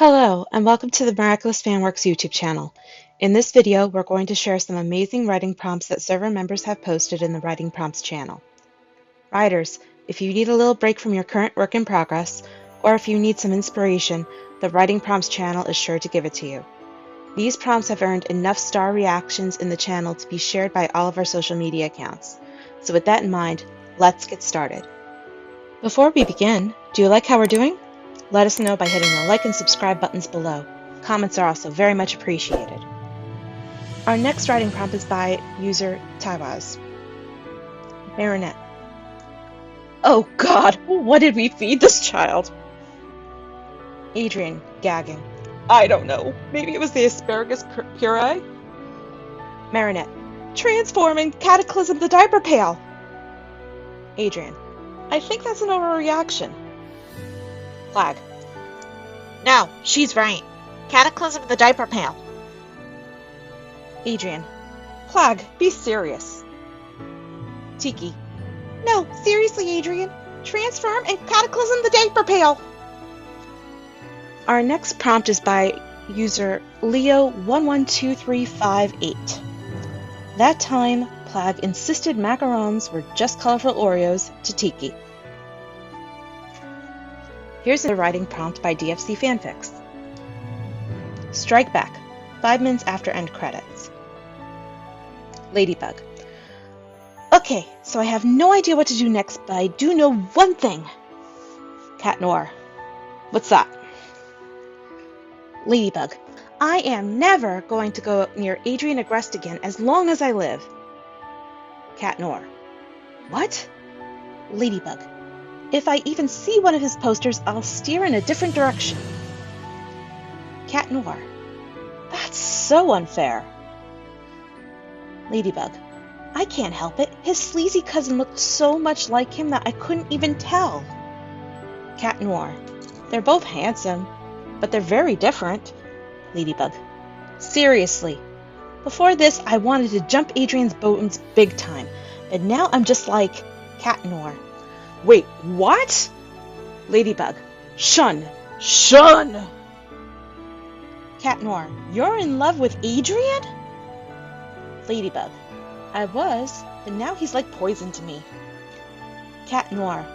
Hello, and welcome to the Miraculous Fanworks YouTube channel. In this video, we're going to share some amazing writing prompts that server members have posted in the Writing Prompts channel. Writers, if you need a little break from your current work in progress, or if you need some inspiration, the Writing Prompts channel is sure to give it to you. These prompts have earned enough star reactions in the channel to be shared by all of our social media accounts. So with that in mind, let's get started. Before we begin, do you like how we're doing? Let us know by hitting the like and subscribe buttons below. Comments are also very much appreciated. Our next writing prompt is by user Taiwaz. Marinette. Oh God, what did we feed this child? Adrian, gagging. I don't know. Maybe it was the asparagus puree? Marinette. Transforming Cataclysm the diaper pail. Adrian. I think that's an overreaction. Flag. No, she's right. Cataclysm the diaper pail. Adrian. Plag, be serious. Tiki. No, seriously, Adrian. Transform and Cataclysm the diaper pail. Our next prompt is by user Leo112358. That time, Plag insisted macarons were just colorful Oreos to Tiki. Here's a writing prompt by DFC Fanfics. Strike back, 5 minutes after end credits. Ladybug. Okay, so I have no idea what to do next, but I do know one thing. Cat Noir. What's that? Ladybug. I am never going to go near Adrian Agrest again as long as I live. Cat Noir. What? Ladybug. If I even see one of his posters, I'll steer in a different direction. Cat Noir. That's so unfair. Ladybug. I can't help it. His sleazy cousin looked so much like him that I couldn't even tell. Cat Noir. They're both handsome, but they're very different. Ladybug. Seriously. Before this, I wanted to jump Adrian's bones big time, but now I'm just like Cat Noir. Wait, what? Ladybug. Shun! Shun! Cat Noir. You're in love with Adrian? Ladybug. I was, but now he's like poison to me. Cat Noir.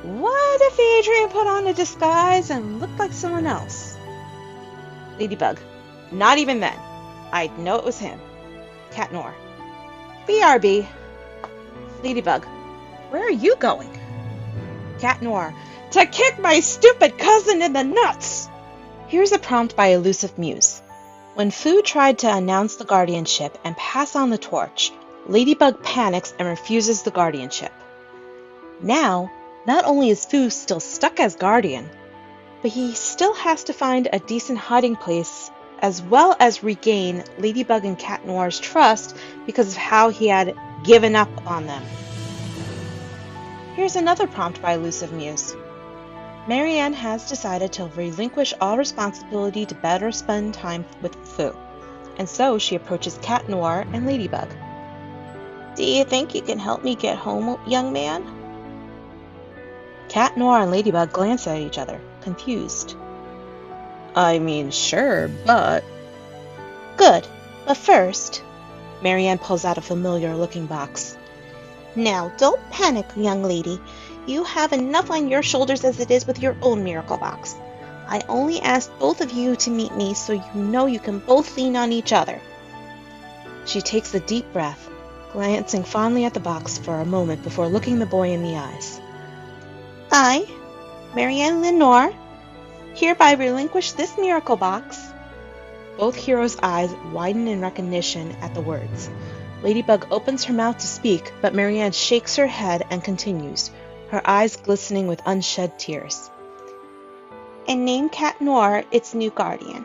What if Adrian put on a disguise and looked like someone else? Ladybug. Not even then. I'd know it was him. Cat Noir. BRB. Ladybug. Where are you going? Cat Noir. To kick my stupid cousin in the nuts! Here's a prompt by Elusive Muse. When Fu tried to announce the guardianship and pass on the torch, Ladybug panics and refuses the guardianship. Now, not only is Fu still stuck as guardian, but he still has to find a decent hiding place as well as regain Ladybug and Cat Noir's trust because of how he had given up on them. Here's another prompt by Elusive Muse. Marianne has decided to relinquish all responsibility to better spend time with Fu, and so she approaches Cat Noir and Ladybug. Do you think you can help me get home, young man? Cat Noir and Ladybug glance at each other, confused. I mean, sure, but... Good, but first... Marianne pulls out a familiar-looking box. Now, don't panic, young lady. You have enough on your shoulders as it is with your own miracle box. I only asked both of you to meet me so you know you can both lean on each other. She takes a deep breath, glancing fondly at the box for a moment before looking the boy in the eyes. I, Marianne Lenore, hereby relinquish this miracle box. Both heroes' eyes widen in recognition at the words. Ladybug opens her mouth to speak, but Marianne shakes her head and continues, her eyes glistening with unshed tears. And name Cat Noir its new guardian.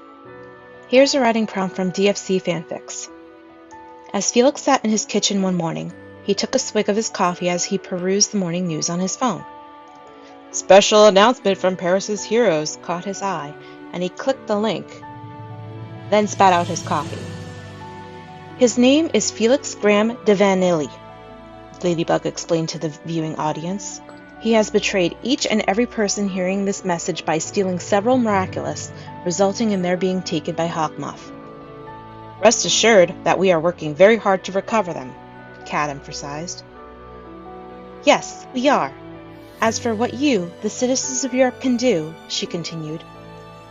Here's a writing prompt from DFC Fanfics. As Felix sat in his kitchen one morning, he took a swig of his coffee as he perused the morning news on his phone. Special announcement from Paris's heroes caught his eye, and he clicked the link, then spat out his coffee. His name is Felix Graham de Vanilly, Ladybug explained to the viewing audience. He has betrayed each and every person hearing this message by stealing several Miraculous, resulting in their being taken by Hawkmoth. Rest assured that we are working very hard to recover them, Cat emphasized. Yes, we are. As for what you, the citizens of Europe, can do, she continued.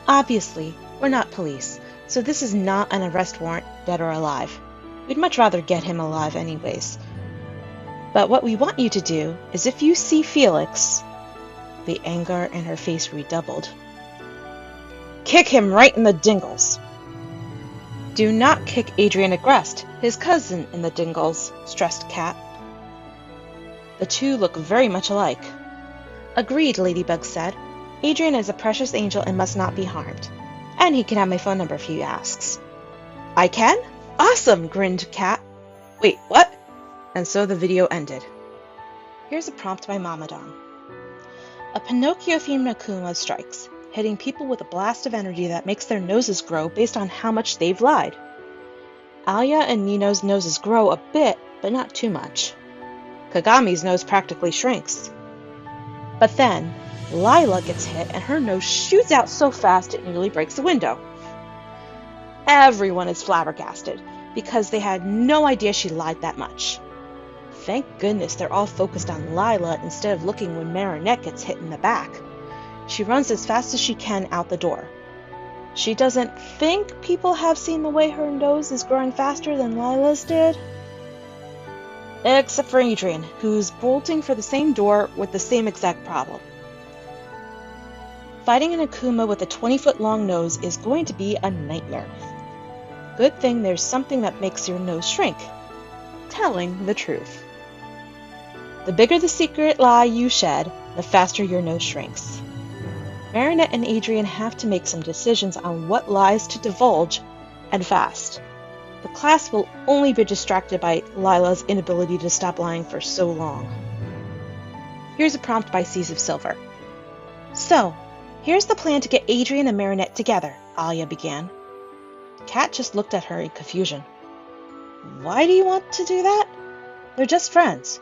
Obviously, we're not police, so this is not an arrest warrant, dead or alive. We'd much rather get him alive anyways. But what we want you to do is if you see Felix... The anger in her face redoubled. Kick him right in the dingles. Do not kick Adrian Agreste, his cousin, in the dingles, stressed Cat. The two look very much alike. Agreed, Ladybug said. Adrian is a precious angel and must not be harmed. And he can have my phone number if he asks. I can? Awesome, grinned Cat. Wait, what? And so the video ended. Here's a prompt by Mamadon. A Pinocchio-themed Akuma strikes, hitting people with a blast of energy that makes their noses grow based on how much they've lied. Alia and Nino's noses grow a bit, but not too much. Kagami's nose practically shrinks. But then, Lila gets hit and her nose shoots out so fast it nearly breaks the window. Everyone is flabbergasted, because they had no idea she lied that much. Thank goodness they're all focused on Lila instead of looking when Marinette gets hit in the back. She runs as fast as she can out the door. She doesn't think people have seen the way her nose is growing faster than Lila's did. Except for Adrian, who's bolting for the same door with the same exact problem. Fighting an Akuma with a 20-foot-long nose is going to be a nightmare. Good thing there's something that makes your nose shrink. Telling the truth. The bigger the secret lie you shed, the faster your nose shrinks. Marinette and Adrian have to make some decisions on what lies to divulge, and fast. The class will only be distracted by Lila's inability to stop lying for so long. Here's a prompt by Seas of Silver. So, here's the plan to get Adrian and Marinette together, Alia began. Cat just looked at her in confusion. Why do you want to do that? They're just friends.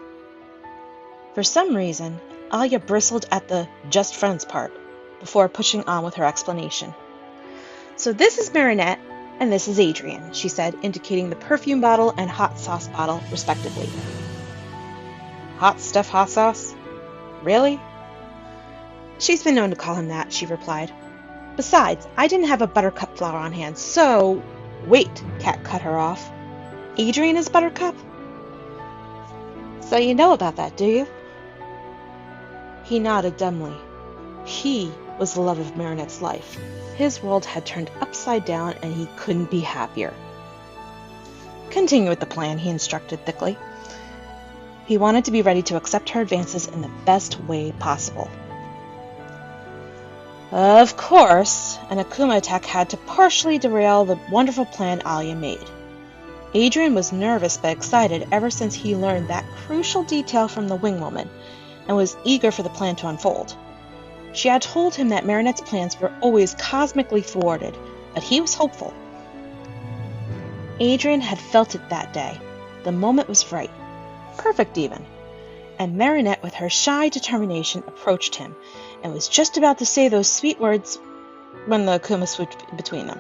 For some reason, Alia bristled at the just friends part, before pushing on with her explanation. So this is Marinette, and this is Adrian, she said, indicating the perfume bottle and hot sauce bottle, respectively. Hot stuff hot sauce? Really? She's been known to call him that, she replied. Besides, I didn't have a buttercup flower on hand, so... Wait, Cat cut her off. Adrian is Buttercup? So you know about that, do you? He nodded dumbly. He was the love of Marinette's life. His world had turned upside down and he couldn't be happier. Continue with the plan, he instructed thickly. He wanted to be ready to accept her advances in the best way possible. Of course, an Akuma attack had to partially derail the wonderful plan Alia made. Adrian was nervous but excited ever since he learned that crucial detail from the wing woman, and was eager for the plan to unfold. She had told him that Marinette's plans were always cosmically thwarted, but he was hopeful. Adrian had felt it that day. The moment was right. Perfect even. And Marinette, with her shy determination, approached him, and was just about to say those sweet words when the Akuma swooped between them.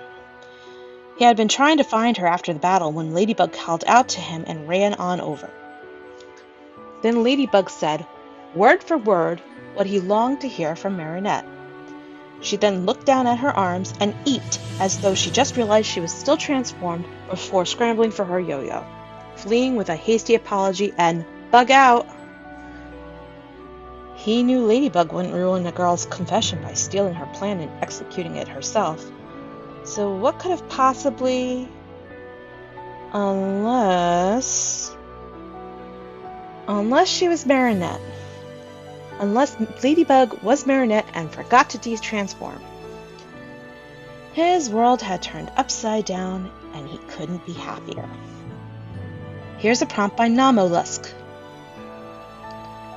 He had been trying to find her after the battle when Ladybug called out to him and ran on over. Then Ladybug said, word for word, what he longed to hear from Marinette. She then looked down at her arms and eeped as though she just realized she was still transformed before scrambling for her yo-yo, fleeing with a hasty apology and bug out. He knew Ladybug wouldn't ruin a girl's confession by stealing her plan and executing it herself. So what could have possibly... Unless she was Marinette. Unless Ladybug was Marinette and forgot to de-transform. His world had turned upside down, and he couldn't be happier. Here's a prompt by Namolusk.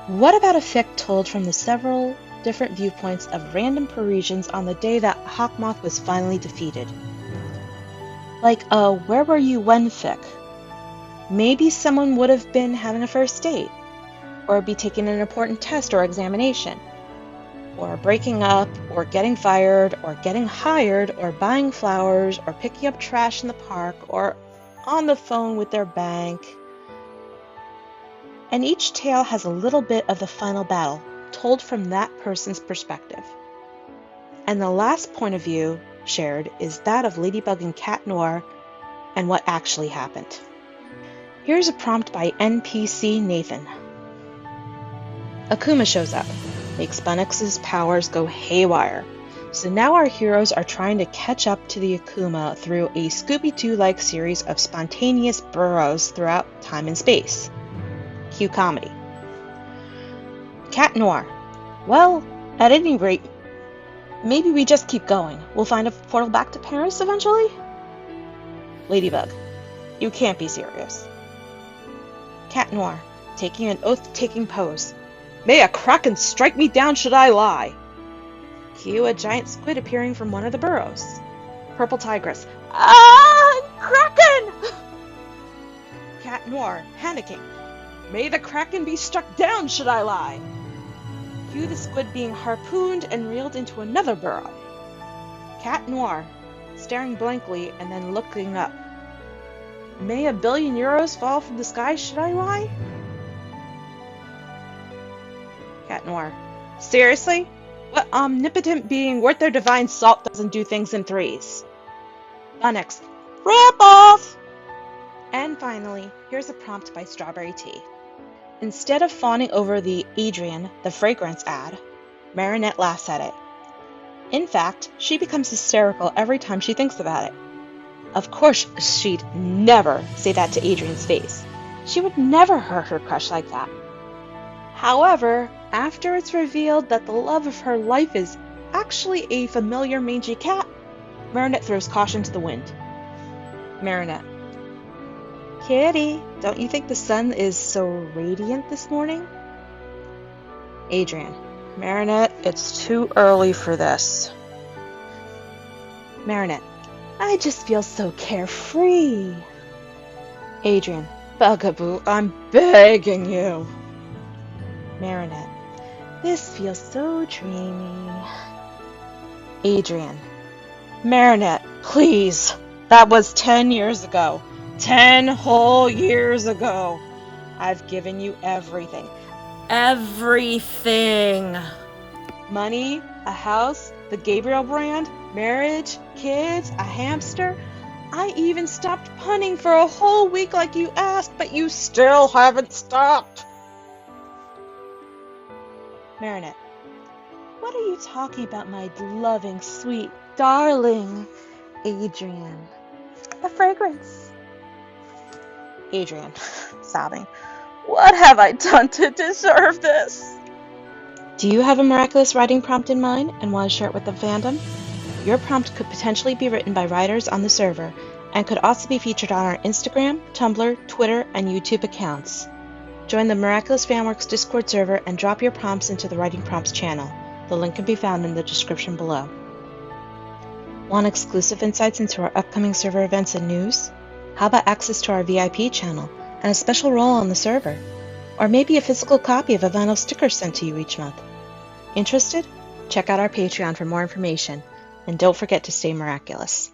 What about a fic told from the several different viewpoints of random Parisians on the day that Hawkmoth was finally defeated? Like a where were you when fic. Maybe someone would have been having a first date. or be taking an important test or examination, or breaking up, or getting fired, or getting hired, or buying flowers, or picking up trash in the park, or on the phone with their bank. And each tale has a little bit of the final battle, told from that person's perspective. And the last point of view shared is that of Ladybug and Cat Noir and what actually happened. Here's a prompt by NPC Nathan. Akuma shows up, makes Bunix's powers go haywire. So now our heroes are trying to catch up to the Akuma through a Scooby-Doo-like series of spontaneous burrows throughout time and space. Cue comedy. Cat Noir. Well, at any rate, maybe we just keep going. We'll find a portal back to Paris eventually? Ladybug. You can't be serious. Cat Noir, taking an oath-taking pose. May a kraken strike me down should I lie. Cue a giant squid appearing from one of the burrows. Purple Tigress. Ah! Kraken! Cat Noir, panicking. May the kraken be struck down should I lie. Cue the squid being harpooned and reeled into another burrow. Cat Noir, staring blankly and then looking up. May €1 billion fall from the sky should I lie? Cat Noir. Seriously? What omnipotent being worth their divine salt doesn't do things in threes? Bunix. Rip off! And finally, here's a prompt by Strawberry Tea. Instead of fawning over the Adrian, the fragrance ad, Marinette laughs at it. In fact, she becomes hysterical every time she thinks about it. Of course, she'd never say that to Adrian's face. She would never hurt her crush like that. However, after it's revealed that the love of her life is actually a familiar mangy cat, Marinette throws caution to the wind. Marinette. Kitty, don't you think the sun is so radiant this morning? Adrian. Marinette, it's too early for this. Marinette. I just feel so carefree. Adrian. Bugaboo, I'm begging you. Marinette. This feels so dreamy. Adrian. Marinette, please. That was 10 years ago. 10 whole years ago. I've given you everything. Everything. Money, a house, the Gabriel brand, marriage, kids, a hamster. I even stopped punning for a whole week like you asked, but you still haven't stopped. Marinette. What are you talking about, my loving, sweet, darling Adrian? The fragrance. Adrian, sobbing. What have I done to deserve this? Do you have a miraculous writing prompt in mind and want to share it with the fandom? Your prompt could potentially be written by writers on the server and could also be featured on our Instagram, Tumblr, Twitter, and YouTube accounts. Join the Miraculous Fanworks Discord server and drop your prompts into the Writing Prompts channel. The link can be found in the description below. Want exclusive insights into our upcoming server events and news? How about access to our VIP channel and a special role on the server? Or maybe a physical copy of a vinyl sticker sent to you each month? Interested? Check out our Patreon for more information, and don't forget to stay miraculous.